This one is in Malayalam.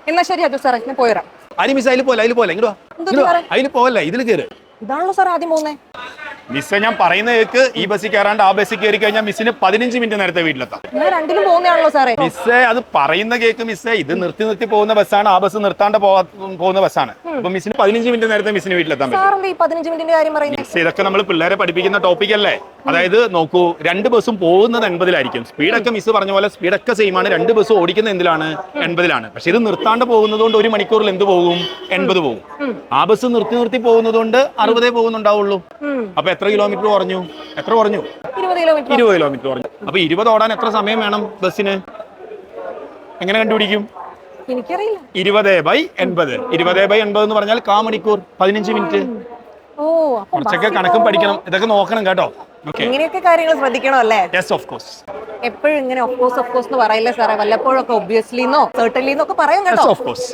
എന്നാ ശരി അജു സാറേ ഞാൻ പോയിരാം. ആരും മിസ് അതിൽ പോലെ ഇങ്ങോട്ട് അതിൽ പോവല്ല, ഇതിൽ കയറ്. ഇതാണല്ലോ സാർ ആദ്യം പോകുന്നേ. മിസ്സെ ഞാൻ പറയുന്ന കേക്ക്, ഈ ബസ്സിൽ കയറാണ്ട് ആ ബസ്സിൽ കയറി കഴിഞ്ഞാൽ മിസ്സിന് 15 മിനിറ്റ് നേരത്തെ വീട്ടിലെത്താം. ഞാൻ രണ്ടിലും പോകുന്നതാണല്ലോ സാറേ. മിസ്സെ അത് പറയുന്ന കേക്ക് മിസ്സെ, ഇത് നിർത്തി പോകുന്ന ബസ്സാണ്, ആ ബസ് നിർത്താണ്ട് പോകുന്ന ബസ്സാണ്. അപ്പൊ മിസ്സിന് 15 മിനിറ്റ് നേരത്തെ മിസ്സിന് വീട്ടിലെത്താൻ പറ്റും. സാറെന്താ ഈ 15 മിനിറ്റിന്റെ കാര്യം പറയുന്നത്? മിസ് ഇതൊക്കെ നമ്മൾ പിള്ളേരെ പഠിപ്പിക്കുന്ന ടോപ്പിക് അല്ലേ. അതായത് നോക്കൂ, 2 ബസ്സും പോകുന്നത് 80-ലായിരിക്കും. സ്പീഡൊക്കെ മിസ് പറഞ്ഞ പോലെ സ്പീഡൊക്കെ സെയിം ആണ്. 2 ബസ് ഓടിക്കുന്ന എന്തിലാണ്? 80-ലാണ്. പക്ഷെ ഇത് നിർത്താണ്ട് പോകുന്നത് കൊണ്ട് 1 മണിക്കൂറിൽ എന്ത് പോകും? 80 പോകും. ആ ബസ് നിർത്തി പോകുന്നത് കൊണ്ട് 60 പോകുന്നുണ്ടാവുള്ളൂ. അപ്പൊ എത്ര കിലോമീറ്റർ കുറഞ്ഞു? 20 കിലോമീറ്റർ കുറഞ്ഞു. അപ്പൊ 20 ഓടാൻ എത്ര സമയം വേണം ബസ്സിന്? എങ്ങനെ കണ്ടുപിടിക്കും? എനിക്കറിയില്ല. 20/80. 20/80 എന്ന് പറഞ്ഞാൽ 1/4 മണിക്കൂർ, 15 മിനിറ്റ്. ഓ, കുറച്ചൊക്കെ കണക്കും പഠിക്കണം, ഇതൊക്കെ നോക്കണം കേട്ടോ. ഇങ്ങനെയൊക്കെ കാര്യങ്ങൾ ശ്രദ്ധിക്കണം അല്ലേ? Yes, of course. എപ്പോഴും ഇങ്ങനെ ഓഫ് കോഴ്സ് എന്ന് പറയില്ലേ സാറേ, വല്ലപ്പോഴൊക്കെ ഒബ്വിയസ്ലിന്നോ സെർട്ടൻലിന്നോ ഒക്കെ പറയാം കേട്ടോ. Of course.